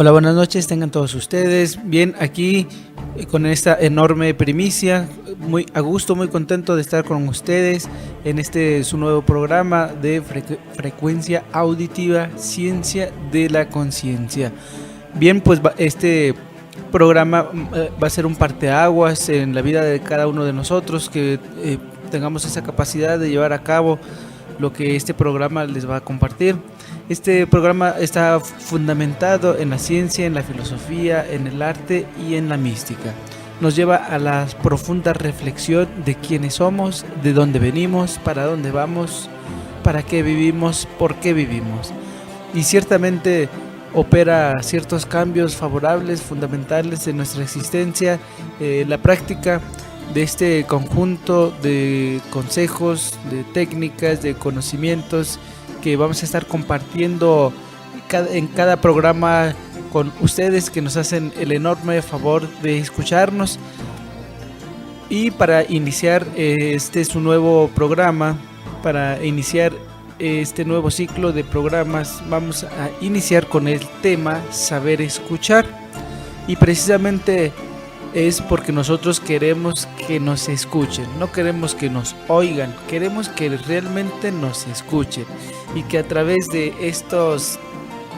Hola, buenas noches, tengan todos ustedes. Bien, aquí con esta enorme primicia, muy a gusto, muy contento de estar con ustedes en su nuevo programa de frecuencia auditiva, ciencia de la conciencia. Bien, pues este programa va a ser un parteaguas en la vida de cada uno de nosotros, que tengamos esa capacidad de llevar a cabo lo que este programa les va a compartir. Este programa está fundamentado en la ciencia, en la filosofía, en el arte y en la mística. Nos lleva a la profunda reflexión de quiénes somos, de dónde venimos, para dónde vamos, para qué vivimos, por qué vivimos. Y ciertamente opera ciertos cambios favorables, fundamentales en nuestra existencia. La práctica de este conjunto de consejos, de técnicas, de conocimientos que vamos a estar compartiendo en cada programa con ustedes, que nos hacen el enorme favor de escucharnos. Y para iniciar su nuevo programa, para iniciar este nuevo ciclo de programas, vamos a iniciar con el tema saber escuchar. Y precisamente es porque nosotros queremos que nos escuchen, no queremos que nos oigan, queremos que realmente nos escuchen, y que a través de estos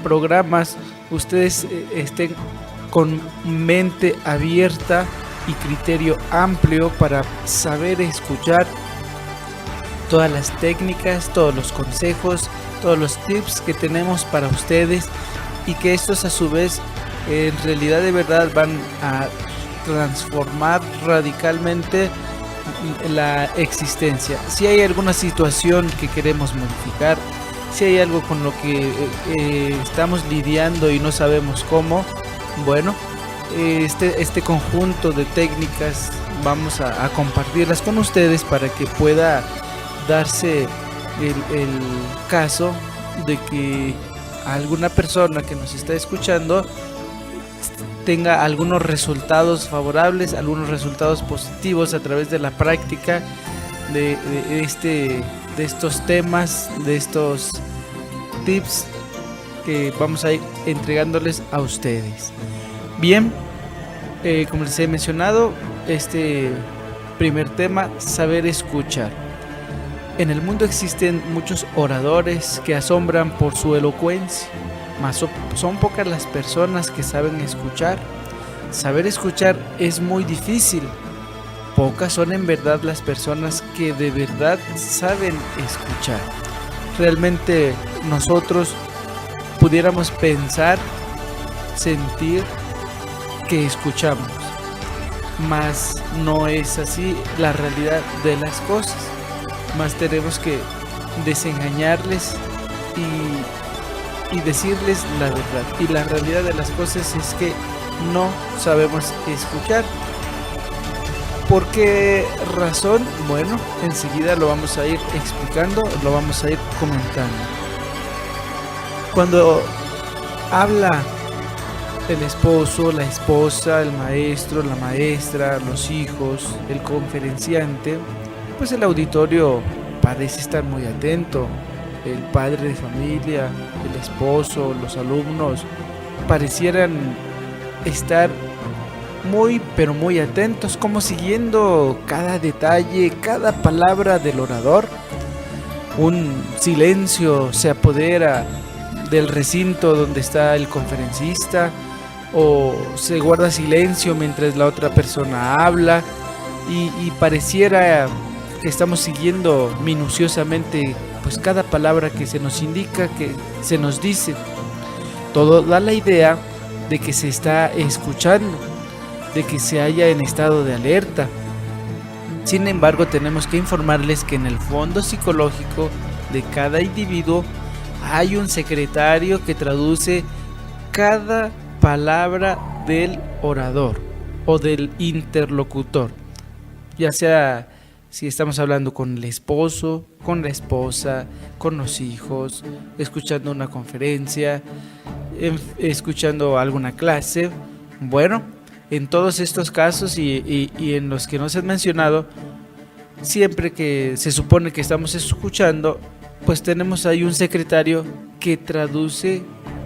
programas ustedes estén con mente abierta y criterio amplio para saber escuchar todas las técnicas, todos los consejos, todos los tips que tenemos para ustedes, y que estos a su vez en realidad de verdad van a transformar radicalmente la existencia. Si hay alguna situación que queremos modificar, si hay algo con lo que estamos lidiando y no sabemos cómo, bueno, este conjunto de técnicas vamos a compartirlas con ustedes para que pueda darse el caso de que alguna persona que nos está escuchando tenga algunos resultados favorables, algunos resultados positivos a través de la práctica de estos temas, de estos tips que vamos a ir entregándoles a ustedes. Bien, como les he mencionado, este primer tema, saber escuchar. En el mundo existen muchos oradores que asombran por su elocuencia, mas son pocas las personas que saben escuchar. Saber escuchar es muy difícil. Pocas son en verdad las personas que de verdad saben escuchar. Realmente nosotros pudiéramos pensar, sentir que escuchamos, mas no es así la realidad de las cosas. Más tenemos que desengañarles y decirles la verdad. Y la realidad de las cosas es que no sabemos escuchar. ¿Por qué razón? Bueno, enseguida lo vamos a ir explicando, lo vamos a ir comentando. Cuando habla el esposo, la esposa, el maestro, la maestra, los hijos, el conferenciante, pues el auditorio parece estar muy atento. El padre de familia, el esposo, los alumnos parecieran estar muy pero muy atentos, como siguiendo cada detalle, cada palabra del orador. Un silencio se apodera del recinto donde está el conferencista, o se guarda silencio mientras la otra persona habla, y pareciera que estamos siguiendo minuciosamente pues cada palabra que se nos indica, que se nos dice. Todo da la idea de que se está escuchando, de que se halla en estado de alerta. Sin embargo, tenemos que informarles que en el fondo psicológico de cada individuo hay un secretario que traduce cada palabra del orador o del interlocutor, ya sea si estamos hablando con el esposo, con la esposa, con los hijos, escuchando una conferencia, escuchando alguna clase. Bueno, en todos estos casos y en los que no se han mencionado, siempre que se supone que estamos escuchando, pues tenemos ahí un secretario que traduce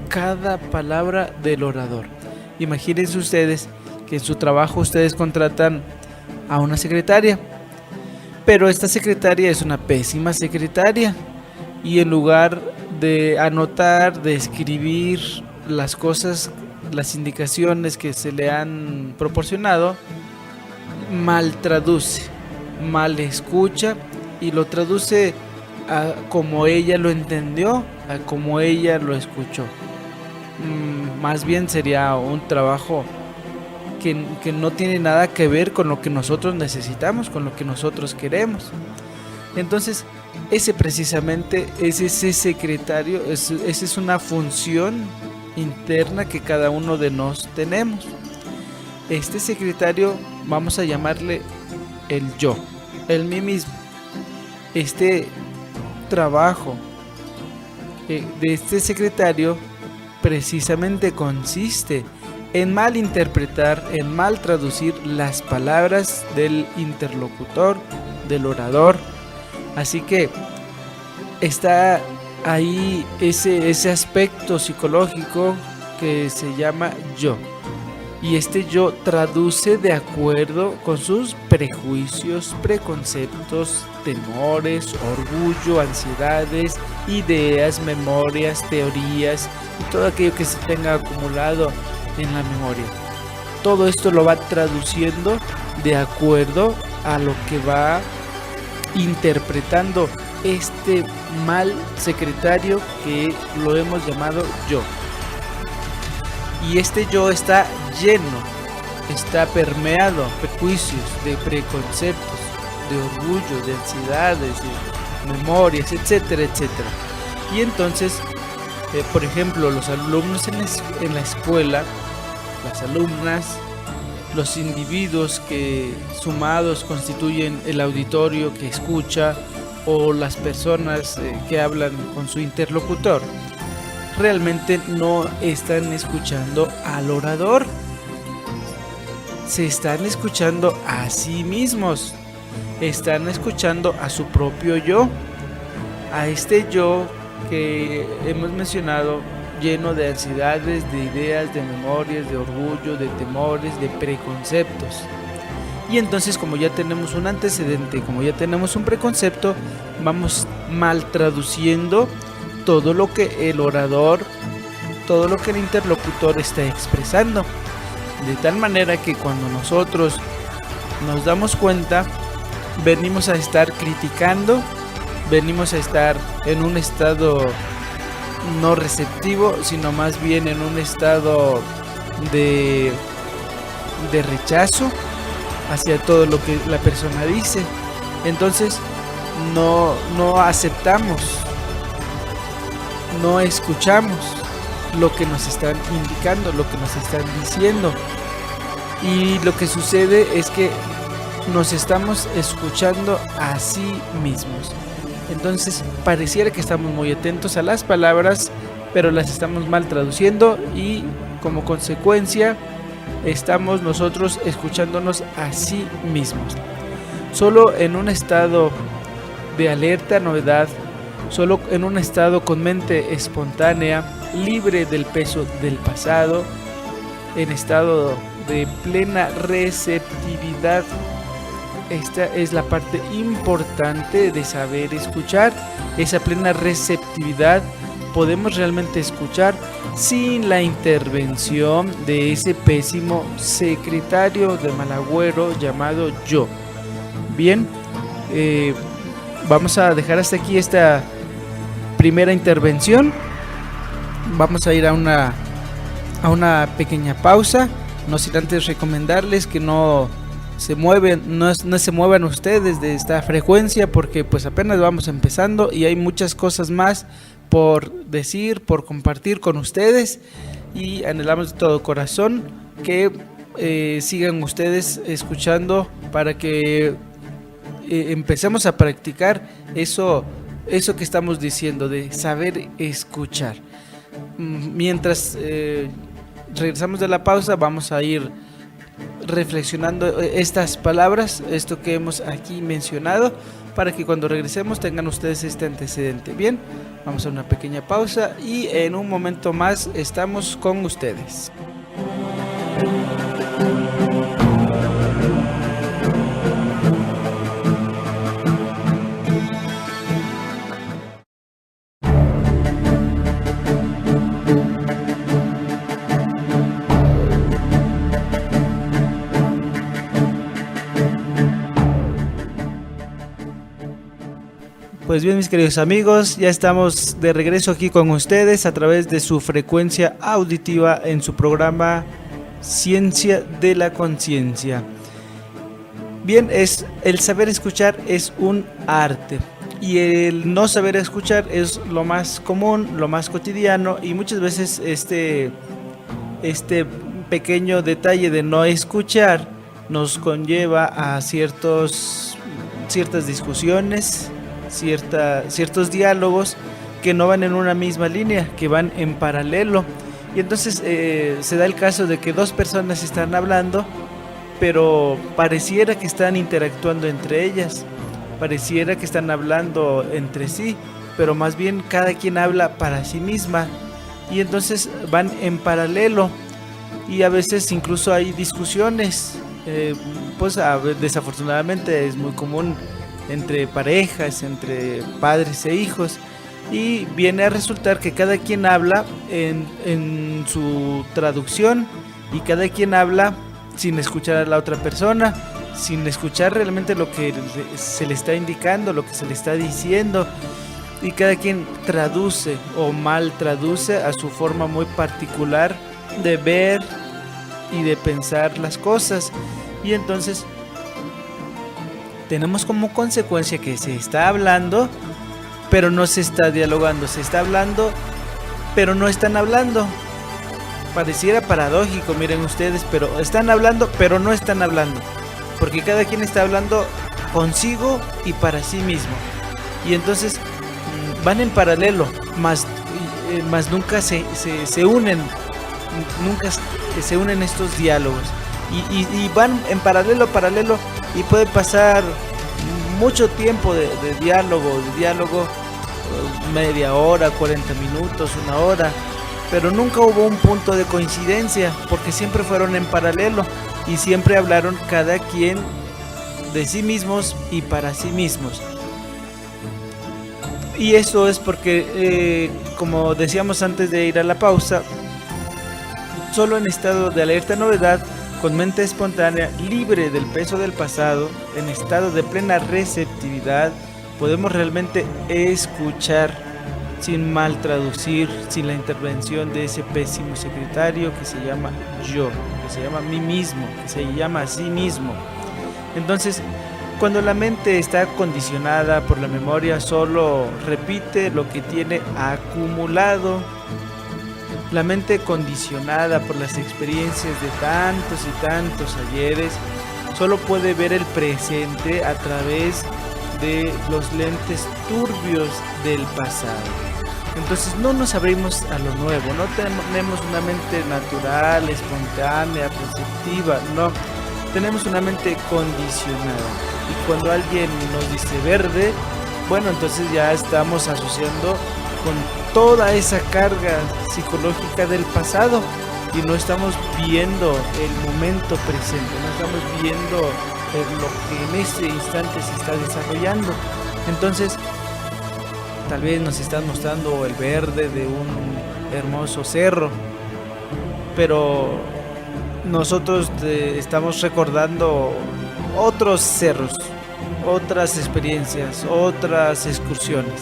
cada palabra del orador. Imagínense ustedes que en su trabajo ustedes contratan a una secretaria, pero esta secretaria es una pésima secretaria y en lugar de anotar, de escribir las cosas, las indicaciones que se le han proporcionado, mal traduce, mal escucha y lo traduce a como ella lo entendió, a como ella lo escuchó. Más bien sería un trabajo que no tiene nada que ver con lo que nosotros necesitamos, con lo que nosotros queremos. Entonces, ese precisamente es ese secretario, esa es una función interna que cada uno de nosotros tenemos. Este secretario vamos a llamarle el yo, el mí mismo. Este trabajo de este secretario precisamente consiste en mal interpretar, en mal traducir las palabras del interlocutor, del orador. Así que está ahí ese aspecto psicológico que se llama yo. Y este yo traduce de acuerdo con sus prejuicios, preconceptos, temores, orgullo, ansiedades, ideas, memorias, teorías y todo aquello que se tenga acumulado en la memoria. Todo esto lo va traduciendo de acuerdo a lo que va interpretando este mal secretario que lo hemos llamado yo. Y este yo está lleno, está permeado de prejuicios, de preconceptos, de orgullo, de ansiedades, de memorias, etcétera, etcétera. Y entonces, por ejemplo, los alumnos en la escuela, las alumnas, los individuos que sumados constituyen el auditorio que escucha, o las personas que hablan con su interlocutor, realmente no están escuchando al orador, se están escuchando a sí mismos, están escuchando a su propio yo, a este yo que hemos mencionado, lleno de ansiedades, de ideas, de memorias, de orgullo, de temores, de preconceptos. Y entonces, como ya tenemos un antecedente, como ya tenemos un preconcepto, vamos mal traduciendo todo lo que el orador, todo lo que el interlocutor está expresando. De tal manera que cuando nosotros nos damos cuenta, venimos a estar criticando, venimos a estar en un estado no receptivo, sino más bien en un estado de rechazo hacia todo lo que la persona dice. Entonces no aceptamos, no escuchamos lo que nos están indicando, lo que nos están diciendo, y lo que sucede es que nos estamos escuchando a sí mismos. Entonces pareciera que estamos muy atentos a las palabras, pero las estamos mal traduciendo, y como consecuencia estamos nosotros escuchándonos a sí mismos. Solo en un estado de alerta, novedad, solo en un estado con mente espontánea, libre del peso del pasado, en estado de plena receptividad. Esta es la parte importante de saber escuchar, esa plena receptividad. Podemos realmente escuchar sin la intervención de ese pésimo secretario de mal agüero llamado yo. Bien, vamos a dejar hasta aquí esta primera intervención. Vamos a ir a una pequeña pausa, no sin antes recomendarles que no se muevan ustedes de esta frecuencia, porque pues apenas vamos empezando y hay muchas cosas más por decir, por compartir con ustedes, y anhelamos de todo corazón que sigan ustedes escuchando para que empecemos a practicar eso que estamos diciendo, de saber escuchar. Mientras regresamos de la pausa, vamos a ir reflexionando estas palabras, esto que hemos aquí mencionado, para que cuando regresemos tengan ustedes este antecedente. Bien, vamos a una pequeña pausa y en un momento más estamos con ustedes. Pues bien, mis queridos amigos, ya estamos de regreso aquí con ustedes a través de su frecuencia auditiva en su programa Ciencia de la Conciencia. Bien, el saber escuchar es un arte y el no saber escuchar es lo más común, lo más cotidiano, y muchas veces este pequeño detalle de no escuchar nos conlleva a ciertas discusiones, ciertos diálogos que no van en una misma línea, que van en paralelo. Y entonces se da el caso de que dos personas están hablando, pero pareciera que están interactuando entre ellas, pareciera que están hablando entre sí, pero más bien cada quien habla para sí misma, y entonces van en paralelo, y a veces incluso hay discusiones, pues desafortunadamente es muy común entre parejas, entre padres e hijos, y viene a resultar que cada quien habla en su traducción, y cada quien habla sin escuchar a la otra persona, sin escuchar realmente lo que se le está indicando, lo que se le está diciendo, y cada quien traduce o mal traduce a su forma muy particular de ver y de pensar las cosas. Y entonces tenemos como consecuencia que se está hablando, pero no se está dialogando. Se está hablando, pero no están hablando. Pareciera paradójico, miren ustedes, pero están hablando, pero no están hablando. Porque cada quien está hablando consigo y para sí mismo. Y entonces van en paralelo, más nunca se unen. Nunca se unen estos diálogos. Y van en paralelo, y puede pasar mucho tiempo de diálogo, media hora, 40 minutos, una hora, pero nunca hubo un punto de coincidencia, porque siempre fueron en paralelo y siempre hablaron cada quien de sí mismos y para sí mismos. Y eso es porque, como decíamos antes de ir a la pausa, solo en estado de alerta novedad, con mente espontánea, libre del peso del pasado, en estado de plena receptividad, podemos realmente escuchar sin mal traducir, sin la intervención de ese pésimo secretario que se llama yo, que se llama mí mismo, que se llama a sí mismo. Entonces, cuando la mente está condicionada por la memoria, solo repite lo que tiene acumulado. La mente condicionada por las experiencias de tantos y tantos ayeres solo puede ver el presente a través de los lentes turbios del pasado. Entonces no nos abrimos a lo nuevo, no tenemos una mente natural, espontánea, receptiva, no, tenemos una mente condicionada. Y cuando alguien nos dice verde, bueno, entonces ya estamos asociando con toda esa carga psicológica del pasado y no estamos viendo el momento presente, no estamos viendo lo que en este instante se está desarrollando. Entonces tal vez nos están mostrando el verde de un hermoso cerro, pero nosotros estamos recordando otros cerros, otras experiencias, otras excursiones.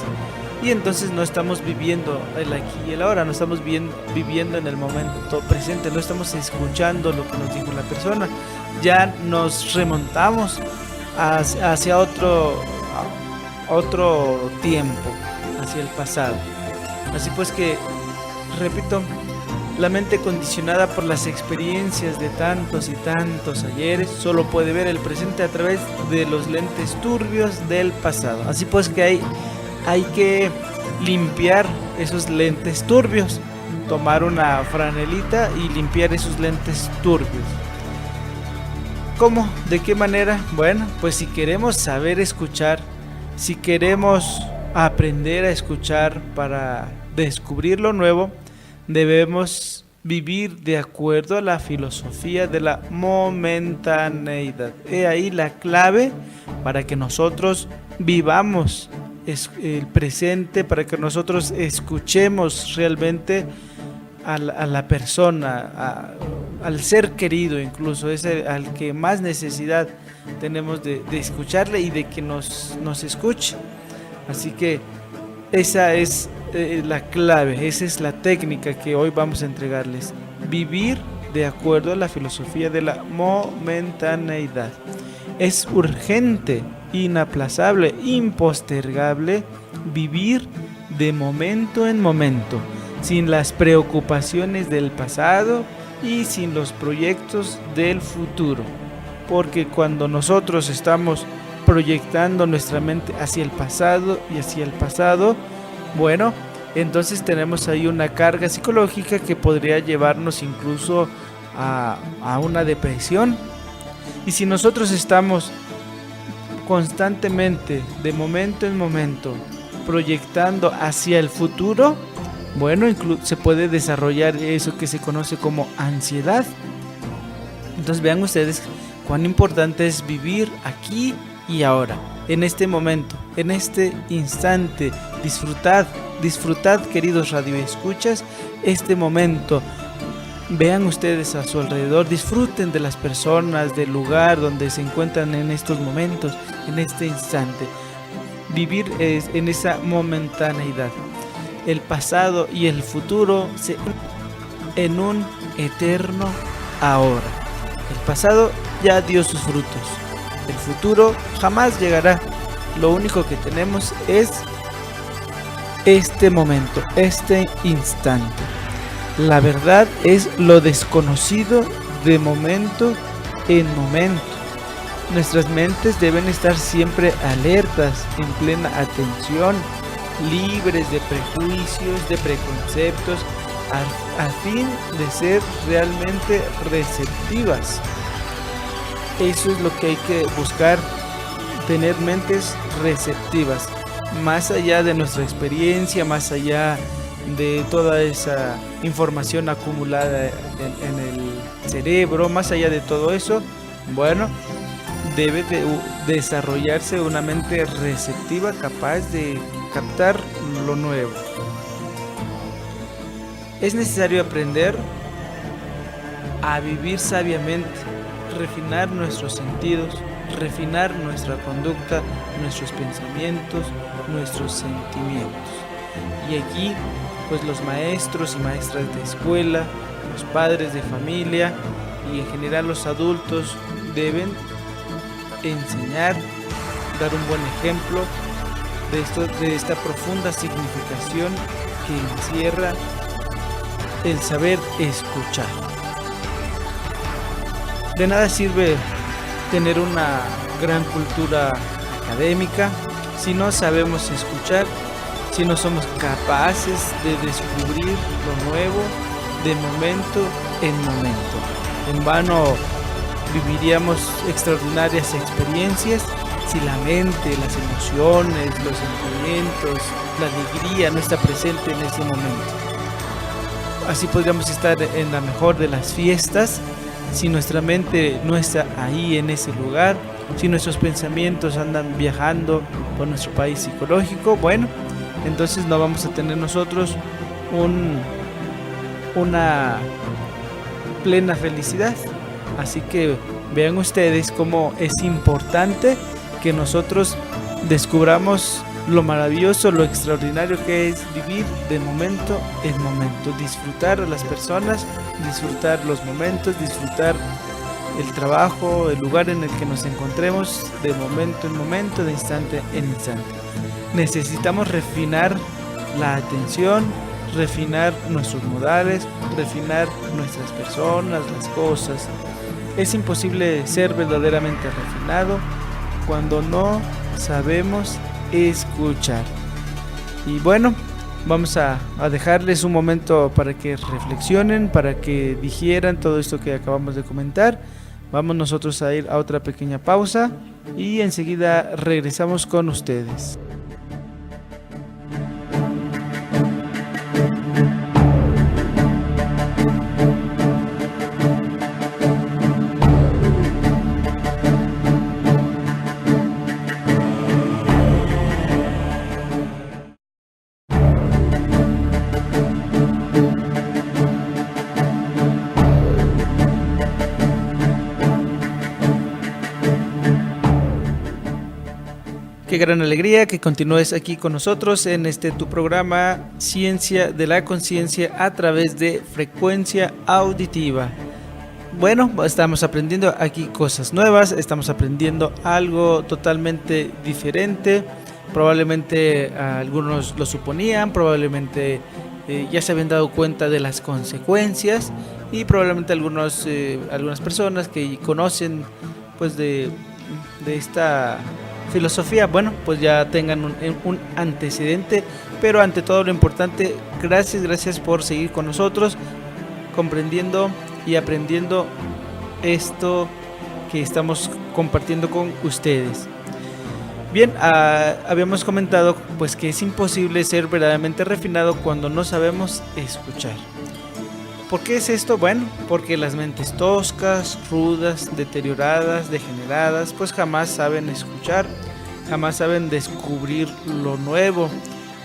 Y entonces no estamos viviendo el aquí y el ahora, no estamos viviendo en el momento presente, no estamos escuchando lo que nos dijo la persona. Ya nos remontamos hacia otro tiempo, hacia el pasado. Así pues que, repito, la mente condicionada por las experiencias de tantos y tantos ayeres solo puede ver el presente a través de los lentes turbios del pasado. Así pues que hay que limpiar esos lentes turbios, tomar una franelita y limpiar esos lentes turbios. ¿Cómo? ¿De qué manera? Bueno, pues si queremos saber escuchar, si queremos aprender a escuchar para descubrir lo nuevo, debemos vivir de acuerdo a la filosofía de la momentaneidad. He ahí la clave para que nosotros vivamos el presente, para que nosotros escuchemos realmente a la persona, al ser querido, incluso es al que más necesidad tenemos de escucharle y de que nos escuche. Así que esa es la clave, esa es la técnica que hoy vamos a entregarles. Vivir de acuerdo a la filosofía de la momentaneidad. Es urgente, inaplazable, impostergable vivir de momento en momento, sin las preocupaciones del pasado y sin los proyectos del futuro. Porque cuando nosotros estamos proyectando nuestra mente hacia el pasado y hacia el pasado, bueno, entonces tenemos ahí una carga psicológica que podría llevarnos incluso a una depresión. Y si nosotros estamos constantemente, de momento en momento, proyectando hacia el futuro, bueno, se puede desarrollar eso que se conoce como ansiedad. Entonces vean ustedes cuán importante es vivir aquí y ahora, en este momento, en este instante. Disfrutad, queridos radioescuchas, este momento. Vean ustedes a su alrededor, disfruten de las personas, del lugar donde se encuentran en estos momentos, en este instante. Vivir en esa momentaneidad. El pasado y el futuro en un eterno ahora. El pasado ya dio sus frutos. El futuro jamás llegará. Lo único que tenemos es este momento, este instante. La verdad es lo desconocido de momento en momento. Nuestras mentes deben estar siempre alertas, en plena atención, libres de prejuicios, de preconceptos, a fin de ser realmente receptivas. Eso es lo que hay que buscar, tener mentes receptivas, más allá de nuestra experiencia, más allá de toda esa información acumulada en el cerebro, más allá de todo eso, bueno, debe de desarrollarse una mente receptiva capaz de captar lo nuevo. Es necesario aprender a vivir sabiamente, refinar nuestros sentidos, refinar nuestra conducta, nuestros pensamientos, nuestros sentimientos. Y aquí, pues los maestros y maestras de escuela, los padres de familia y en general los adultos deben enseñar, dar un buen ejemplo de esta profunda significación que encierra el saber escuchar. De nada sirve tener una gran cultura académica si no sabemos escuchar, si no somos capaces de descubrir lo nuevo de momento en momento. En vano viviríamos extraordinarias experiencias si la mente, las emociones, los sentimientos, la alegría no está presente en ese momento. Así podríamos estar en la mejor de las fiestas si nuestra mente no está ahí en ese lugar, si nuestros pensamientos andan viajando por nuestro país psicológico. Bueno, entonces no vamos a tener nosotros una plena felicidad. Así que vean ustedes cómo es importante que nosotros descubramos lo maravilloso, lo extraordinario que es vivir de momento en momento, disfrutar a las personas, disfrutar los momentos, disfrutar el trabajo, el lugar en el que nos encontremos de momento en momento, de instante en instante. Necesitamos refinar la atención, refinar nuestros modales, refinar nuestras personas, las cosas. Es imposible ser verdaderamente refinado cuando no sabemos escuchar. Y bueno, vamos a dejarles un momento para que reflexionen, para que digieran todo esto que acabamos de comentar. Vamos nosotros a ir a otra pequeña pausa y enseguida regresamos con ustedes. Qué gran alegría que continúes aquí con nosotros en tu programa Ciencia de la Conciencia a través de frecuencia auditiva. Bueno, estamos aprendiendo aquí cosas nuevas, estamos aprendiendo algo totalmente diferente. Probablemente algunos lo suponían, probablemente ya se habían dado cuenta de las consecuencias y probablemente algunas personas que conocen pues de esta filosofía, bueno, pues ya tengan un antecedente, pero ante todo lo importante, gracias por seguir con nosotros, comprendiendo y aprendiendo esto que estamos compartiendo con ustedes. Bien, habíamos comentado pues que es imposible ser verdaderamente refinado cuando no sabemos escuchar. ¿Por qué es esto? Bueno, porque las mentes toscas, rudas, deterioradas, degeneradas, pues jamás saben escuchar, jamás saben descubrir lo nuevo.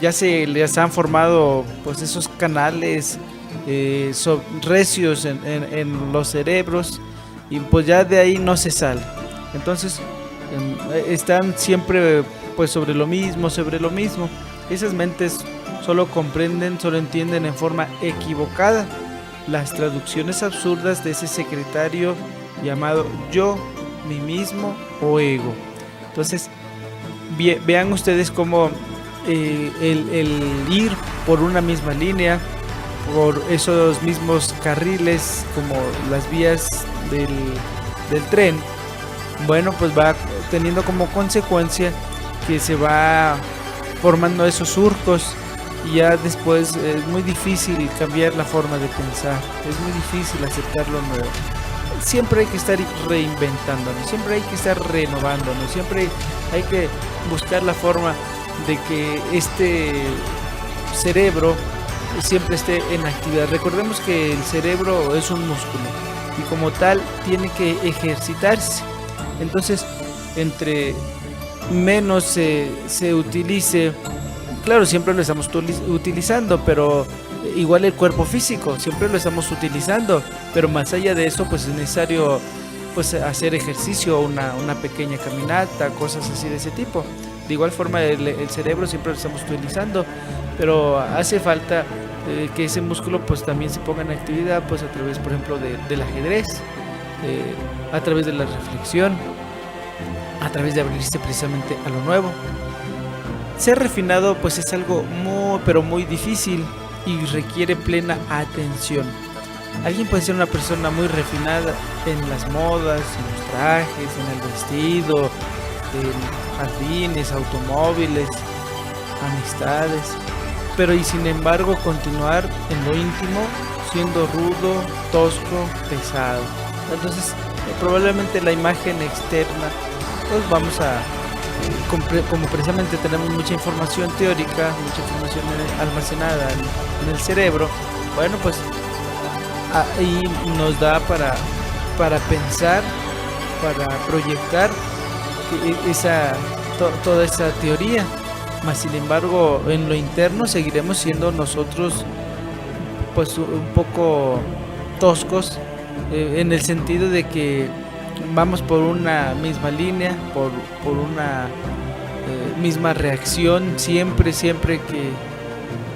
Ya se les han formado pues esos canales recios en los cerebros y pues ya de ahí no se sale. Entonces están siempre pues sobre lo mismo. Esas mentes solo comprenden, solo entienden en forma equivocada las traducciones absurdas de ese secretario llamado yo, mí mismo o ego. Entonces vean ustedes cómo el ir por una misma línea, por esos mismos carriles como las vías del tren, bueno, pues va teniendo como consecuencia que se va formando esos surcos. Y ya después es muy difícil cambiar la forma de pensar, es muy difícil aceptar lo nuevo. Siempre hay que estar reinventándonos, siempre hay que estar renovándonos, siempre hay que buscar la forma de que este cerebro siempre esté en actividad. Recordemos que el cerebro es un músculo y como tal tiene que ejercitarse. Entonces, entre menos se utilice, claro, siempre lo estamos utilizando, pero igual el cuerpo físico, siempre lo estamos utilizando, pero más allá de eso, pues es necesario pues hacer ejercicio, una pequeña caminata, cosas así de ese tipo. De igual forma el cerebro siempre lo estamos utilizando, pero hace falta que ese músculo pues también se ponga en actividad, pues a través, por ejemplo, del ajedrez, a través de la reflexión, a través de abrirse precisamente a lo nuevo. Ser refinado pues es algo muy difícil y requiere plena atención. Alguien puede ser una persona muy refinada en las modas, en los trajes, en el vestido, en jardines, automóviles, amistades, pero y sin embargo continuar en lo íntimo siendo rudo, tosco, pesado. Entonces probablemente la imagen externa pues vamos a como precisamente tenemos mucha información teórica, mucha información almacenada en el cerebro, bueno, pues ahí nos da para pensar, para proyectar toda esa teoría. Mas sin embargo, en lo interno seguiremos siendo nosotros pues un poco toscos, en el sentido de que vamos por una misma línea, por una misma reacción. Siempre que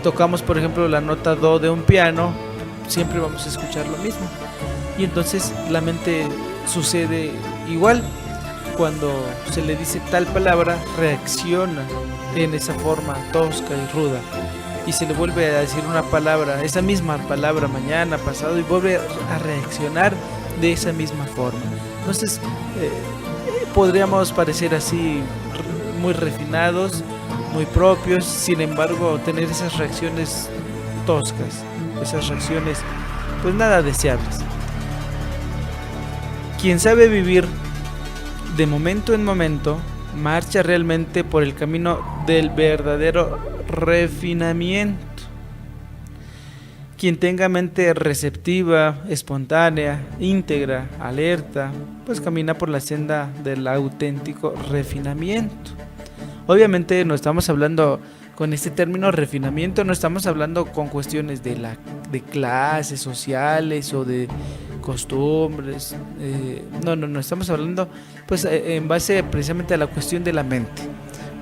tocamos, por ejemplo, la nota do de un piano, siempre vamos a escuchar lo mismo. Y entonces la mente sucede igual. Cuando se le dice tal palabra, reacciona en esa forma tosca y ruda. Y se le vuelve a decir una palabra, esa misma palabra mañana, pasado, y vuelve a reaccionar de esa misma forma. Entonces podríamos parecer así muy refinados, muy propios, sin embargo tener esas reacciones toscas, esas reacciones pues nada deseables. Quien sabe vivir de momento en momento, marcha realmente por el camino del verdadero refinamiento. Quien tenga mente receptiva, espontánea, íntegra, alerta, pues camina por la senda del auténtico refinamiento. Obviamente no estamos hablando con este término refinamiento, no estamos hablando con cuestiones de clases sociales o de costumbres, no, estamos hablando pues en base precisamente a la cuestión de la mente.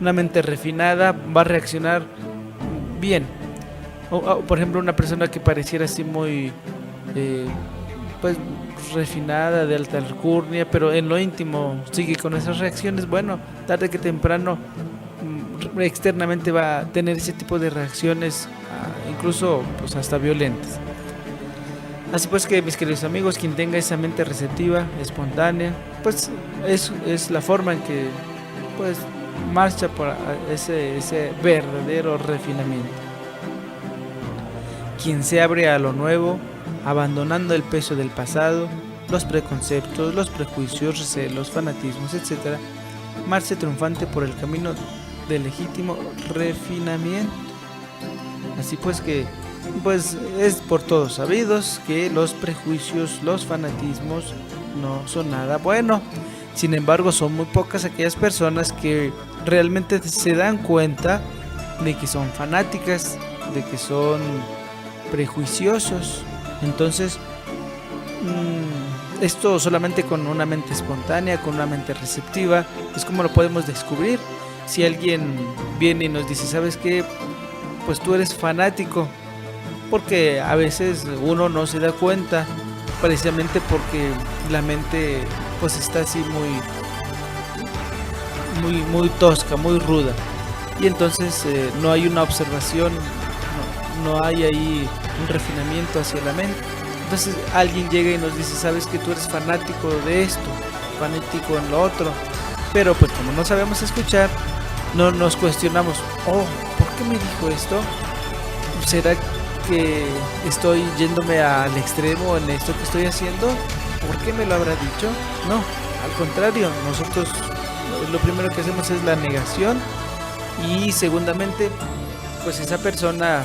Una mente refinada va a reaccionar bien. O, por ejemplo, una persona que pareciera así muy pues refinada, de alta alcurnia, pero en lo íntimo sigue con esas reacciones, bueno, tarde que temprano externamente va a tener ese tipo de reacciones, incluso pues hasta violentas. Así pues que, mis queridos amigos, quien tenga esa mente receptiva, espontánea, pues es la forma en que pues marcha por ese verdadero refinamiento. Quien se abre a lo nuevo, abandonando el peso del pasado, los preconceptos, los prejuicios, recelos, fanatismos, etc., marcha triunfante por el camino del legítimo refinamiento. Así pues que pues es por todos sabidos que los prejuicios, los fanatismos no son nada bueno. Sin embargo, son muy pocas aquellas personas que realmente se dan cuenta de que son fanáticas, de que son prejuiciosos. Entonces, esto solamente con una mente espontánea, con una mente receptiva, es como lo podemos descubrir. Si alguien viene y nos dice, ¿sabes qué? Pues tú eres fanático, porque a veces uno no se da cuenta, precisamente porque la mente pues está así muy tosca, muy ruda, y entonces no hay una observación, no hay ahí un refinamiento hacia la mente. Entonces alguien llega y nos dice, sabes que tú eres fanático de esto, fanático en lo otro, pero pues como no sabemos escuchar, no nos cuestionamos, ¿por qué me dijo esto? ¿Será que estoy yéndome al extremo en esto que estoy haciendo? ¿Por qué me lo habrá dicho? No, al contrario, nosotros lo primero que hacemos es la negación, y segundamente pues esa persona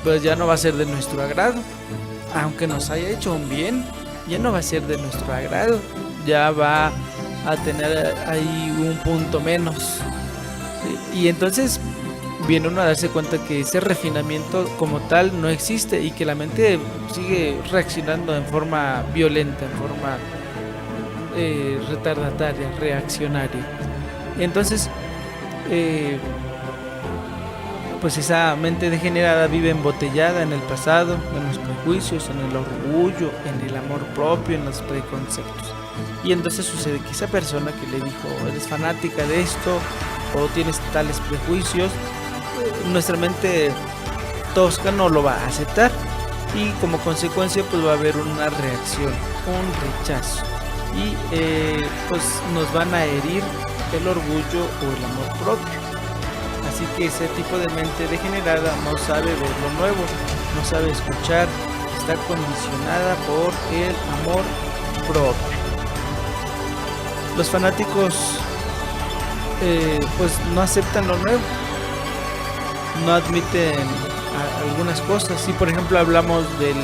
pues ya no va a ser de nuestro agrado. Aunque nos haya hecho un bien, ya no va a ser de nuestro agrado, ya va a tener ahí un punto menos, ¿sí? Y entonces viene uno a darse cuenta que ese refinamiento como tal no existe, y que la mente sigue reaccionando en forma violenta, en forma retardataria, reaccionaria. Entonces pues esa mente degenerada vive embotellada en el pasado, en los prejuicios, en el orgullo, en el amor propio, en los preconceptos. Y entonces sucede que esa persona que le dijo, eres fanática de esto o tienes tales prejuicios, nuestra mente tosca no lo va a aceptar, y como consecuencia pues va a haber una reacción, un rechazo, y pues nos van a herir el orgullo o el amor propio. Así que ese tipo de mente degenerada no sabe ver lo nuevo, no sabe escuchar, está condicionada por el amor propio. Los fanáticos pues no aceptan lo nuevo, no admiten algunas cosas. Si por ejemplo hablamos del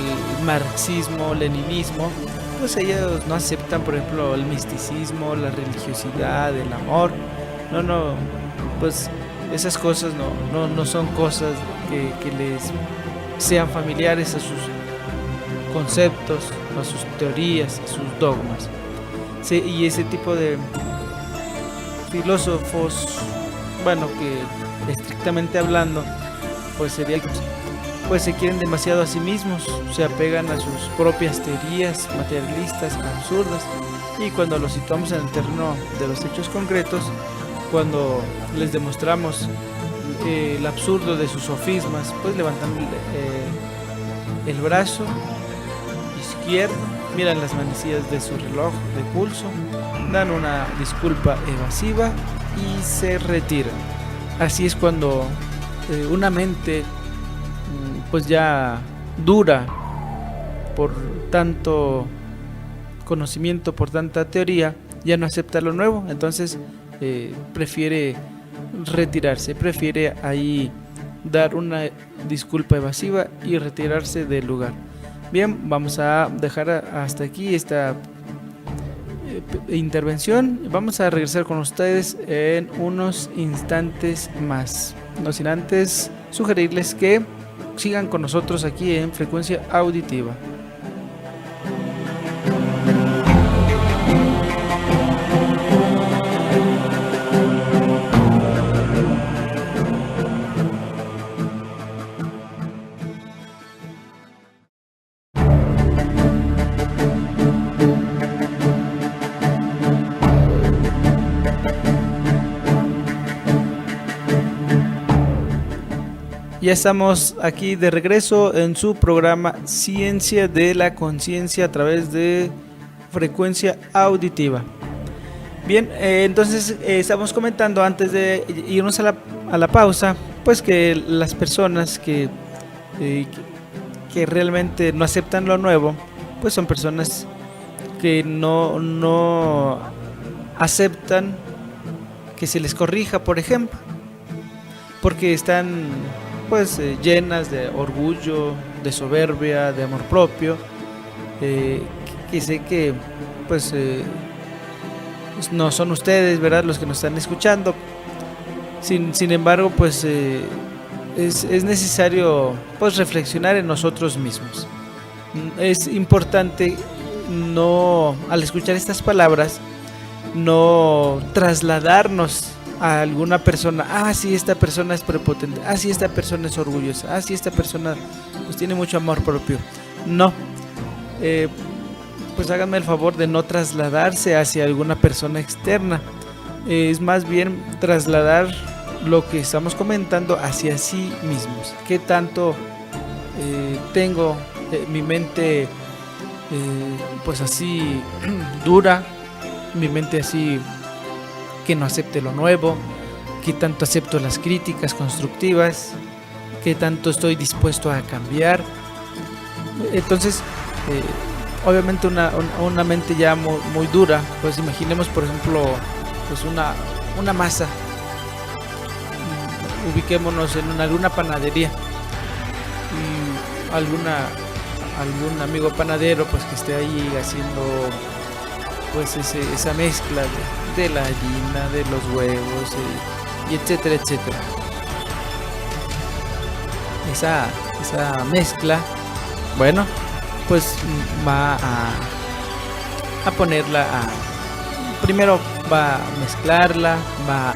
marxismo, leninismo, pues ellos no aceptan por ejemplo el misticismo, la religiosidad, el amor. No, pues esas cosas no son cosas que les sean familiares a sus conceptos, a sus teorías, a sus dogmas. Sí, y ese tipo de filósofos, bueno, que estrictamente hablando, pues sería que pues se quieren demasiado a sí mismos, se apegan a sus propias teorías materialistas, absurdas, y cuando los situamos en el terreno de los hechos concretos, cuando les demostramos el absurdo de sus sofismas, pues levantan el brazo izquierdo, miran las manecillas de su reloj de pulso, dan una disculpa evasiva y se retiran. Así es cuando una mente pues ya dura por tanto conocimiento, por tanta teoría, ya no acepta lo nuevo, entonces prefiere retirarse, prefiere ahí dar una disculpa evasiva y retirarse del lugar. Bien, vamos a dejar hasta aquí esta intervención. Vamos a regresar con ustedes en unos instantes más, no sin antes sugerirles que sigan con nosotros aquí en Frecuencia Auditiva. Ya estamos aquí de regreso en su programa Ciencia de la Conciencia a través de Frecuencia Auditiva. Bien, entonces estamos comentando antes de irnos a la pausa, pues que las personas que realmente no aceptan lo nuevo, pues son personas que no aceptan que se les corrija, por ejemplo, porque están pues llenas de orgullo, de soberbia, de amor propio, que sé que pues no son ustedes, ¿verdad?, los que nos están escuchando. Sin embargo, pues es necesario pues reflexionar en nosotros mismos. Es importante no, al escuchar estas palabras, no trasladarnos a alguna persona. Sí, esta persona es prepotente. Sí, esta persona es orgullosa. Sí, esta persona pues tiene mucho amor propio. No, pues háganme el favor de no trasladarse hacia alguna persona externa. Es más bien trasladar lo que estamos comentando hacia sí mismos. ¿Qué tanto tengo mi mente pues así dura? Mi mente así que no acepte lo nuevo, que tanto acepto las críticas constructivas, que tanto estoy dispuesto a cambiar. Entonces, obviamente una mente ya muy dura, pues imaginemos por ejemplo pues una masa, ubiquémonos en alguna panadería y algún amigo panadero pues que esté ahí haciendo pues esa mezcla de la harina, de los huevos y etcétera, etcétera. Esa mezcla, bueno, pues va a ponerla primero va a mezclarla, va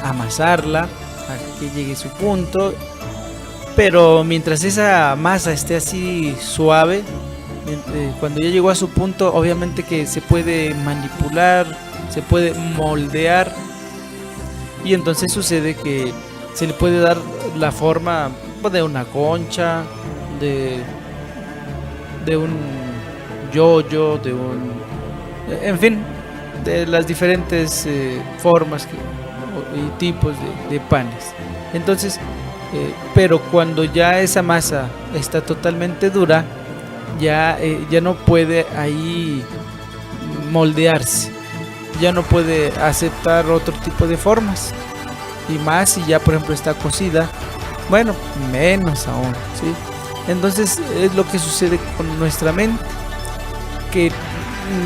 a amasarla a que llegue a su punto, pero mientras esa masa esté así suave, cuando ya llegó a su punto, obviamente que se puede manipular, se puede moldear, y entonces sucede que se le puede dar la forma de una concha, de un yoyo, en fin, de las diferentes formas y tipos de panes. Entonces, pero cuando ya esa masa está totalmente dura, ya no puede ahí moldearse, ya no puede aceptar otro tipo de formas, y más si ya por ejemplo está cocida, bueno, menos aún, ¿sí? Entonces es lo que sucede con nuestra mente, que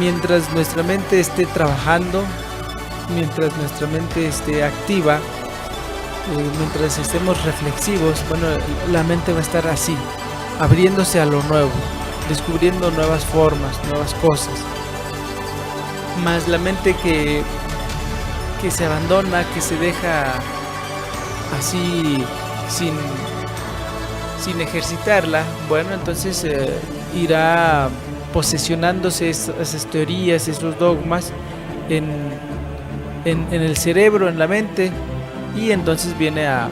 mientras nuestra mente esté trabajando, mientras nuestra mente esté activa, mientras estemos reflexivos, bueno, la mente va a estar así, abriéndose a lo nuevo, descubriendo nuevas formas, nuevas cosas. Más la mente que se abandona, que se deja así sin ejercitarla, bueno, entonces irá posesionándose esas teorías, esos dogmas en el cerebro, en la mente, y entonces viene a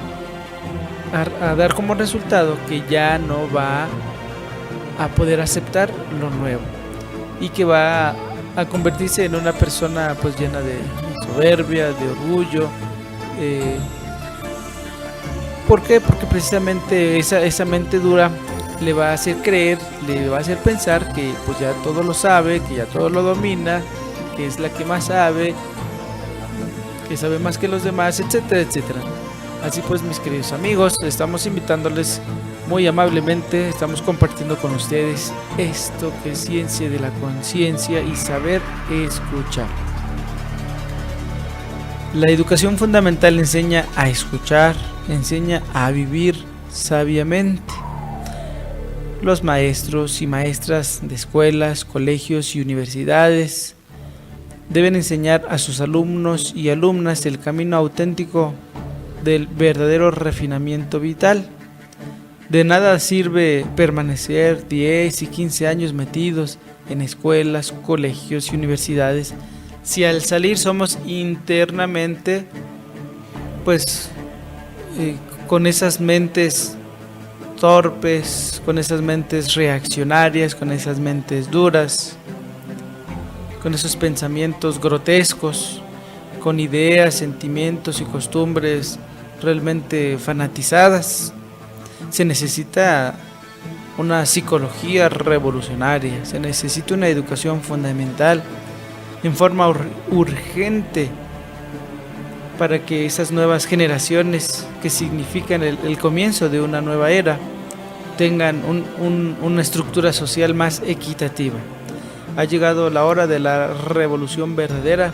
dar como resultado que ya no va a poder aceptar lo nuevo, y que va a convertirse en una persona pues llena de soberbia, de orgullo. ¿Por qué? Porque precisamente esa mente dura le va a hacer creer, le va a hacer pensar que pues ya todo lo sabe, que ya todo lo domina, que es la que más sabe, que sabe más que los demás, etcétera, etcétera. Así pues, mis queridos amigos, estamos invitándoles muy amablemente, estamos compartiendo con ustedes esto que es ciencia de la conciencia y saber escuchar. La educación fundamental enseña a escuchar, enseña a vivir sabiamente. Los maestros y maestras de escuelas, colegios y universidades deben enseñar a sus alumnos y alumnas el camino auténtico del verdadero refinamiento vital. De nada sirve permanecer 10 y 15 años metidos en escuelas, colegios y universidades si al salir somos internamente con esas mentes torpes, con esas mentes reaccionarias, con esas mentes duras, con esos pensamientos grotescos, con ideas, sentimientos y costumbres realmente fanatizadas. Se necesita una psicología revolucionaria, se necesita una educación fundamental en forma urgente para que esas nuevas generaciones que significan el comienzo de una nueva era tengan una estructura social más equitativa. Ha llegado la hora de la revolución verdadera,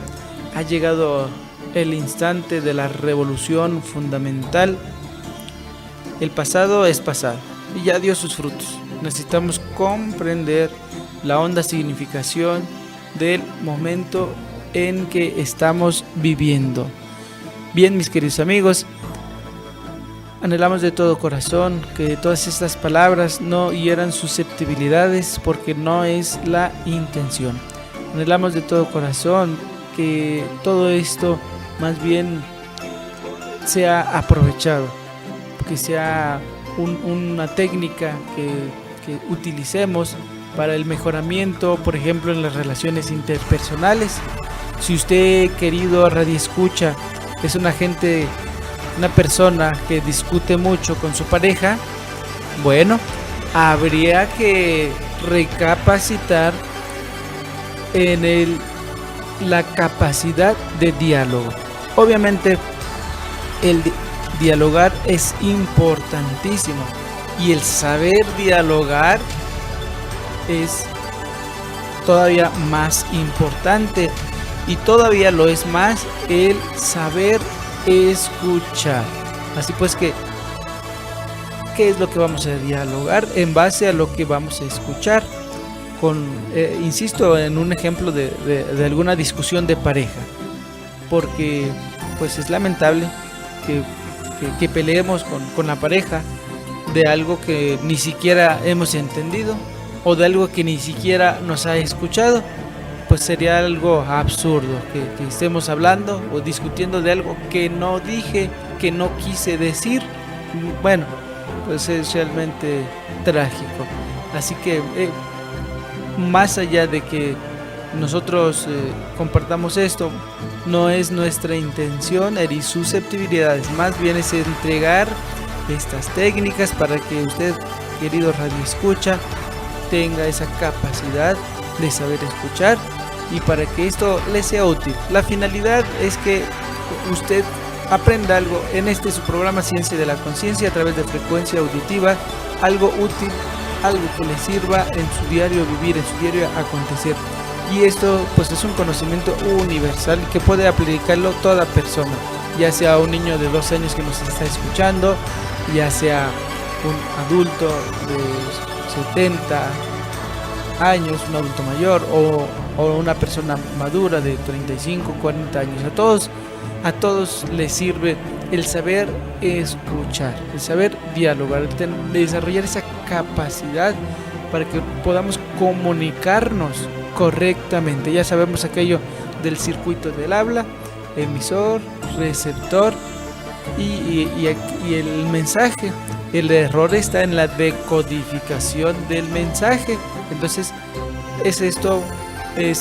ha llegado el instante de la revolución fundamental. El pasado es pasado y ya dio sus frutos. Necesitamos comprender la honda significación del momento en que estamos viviendo. Bien, mis queridos amigos, anhelamos de todo corazón que todas estas palabras no hieran susceptibilidades, porque no es la intención. Anhelamos de todo corazón que todo esto más bien sea aprovechado, que sea una técnica que utilicemos para el mejoramiento, por ejemplo, en las relaciones interpersonales. Si usted, querido radioescucha, es una persona que discute mucho con su pareja, bueno, habría que recapacitar en la capacidad de diálogo. Obviamente, el dialogar es importantísimo y el saber dialogar es todavía más importante, y todavía lo es más el saber escuchar. Así pues que, ¿qué es lo que vamos a dialogar? En base a lo que vamos a escuchar. Insisto en un ejemplo de alguna discusión de pareja, porque pues es lamentable que peleemos con la pareja de algo que ni siquiera hemos entendido, o de algo que ni siquiera nos ha escuchado. Pues sería algo absurdo que estemos hablando o discutiendo de algo que no dije, que no quise decir. Bueno, pues es realmente trágico. Así que más allá de que nosotros compartamos esto, no es nuestra intención herir susceptibilidades, más bien es entregar estas técnicas para que usted, querido radioescucha, tenga esa capacidad de saber escuchar, y para que esto le sea útil. La finalidad es que usted aprenda algo en su programa Ciencia de la Conciencia a través de frecuencia auditiva, algo útil, algo que le sirva en su diario vivir, en su diario acontecer. Y esto pues es un conocimiento universal que puede aplicarlo toda persona, ya sea un niño de 2 años que nos está escuchando, ya sea un adulto de 70 años, un adulto mayor, o una persona madura de 35, 40 años. A todos les sirve el saber escuchar, el saber dialogar, el desarrollar esa capacidad para que podamos comunicarnos correctamente. Ya sabemos aquello del circuito del habla, emisor, receptor y el mensaje. El error está en la decodificación del mensaje. Entonces, esa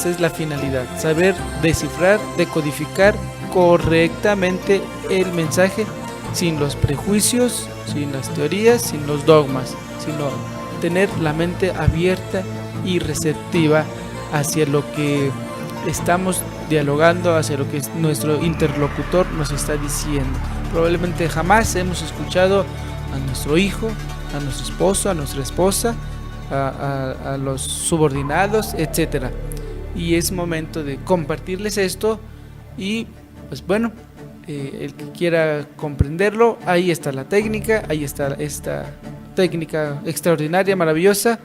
es la finalidad, saber descifrar, decodificar correctamente el mensaje, sin los prejuicios, sin las teorías, sin los dogmas, sino tener la mente abierta y receptiva hacia lo que estamos dialogando, hacia lo que nuestro interlocutor nos está diciendo. Probablemente jamás hemos escuchado a nuestro hijo, a nuestro esposo, a nuestra esposa, a los subordinados, etcétera. Y es momento de compartirles esto y pues bueno, el que quiera comprenderlo, ahí está la técnica, ahí está esta técnica extraordinaria, maravillosa,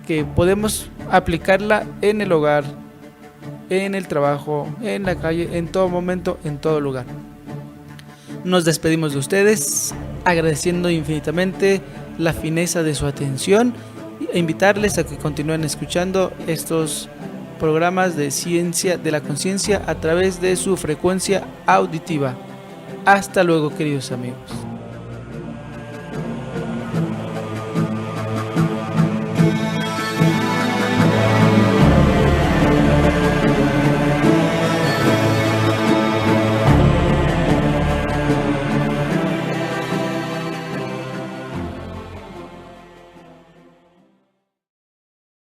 que podemos aplicarla en el hogar, en el trabajo, en la calle, en todo momento, en todo lugar. Nos despedimos de ustedes agradeciendo infinitamente la fineza de su atención e invitarles a que continúen escuchando estos programas de ciencia de la conciencia a través de su frecuencia auditiva. Hasta luego, queridos amigos.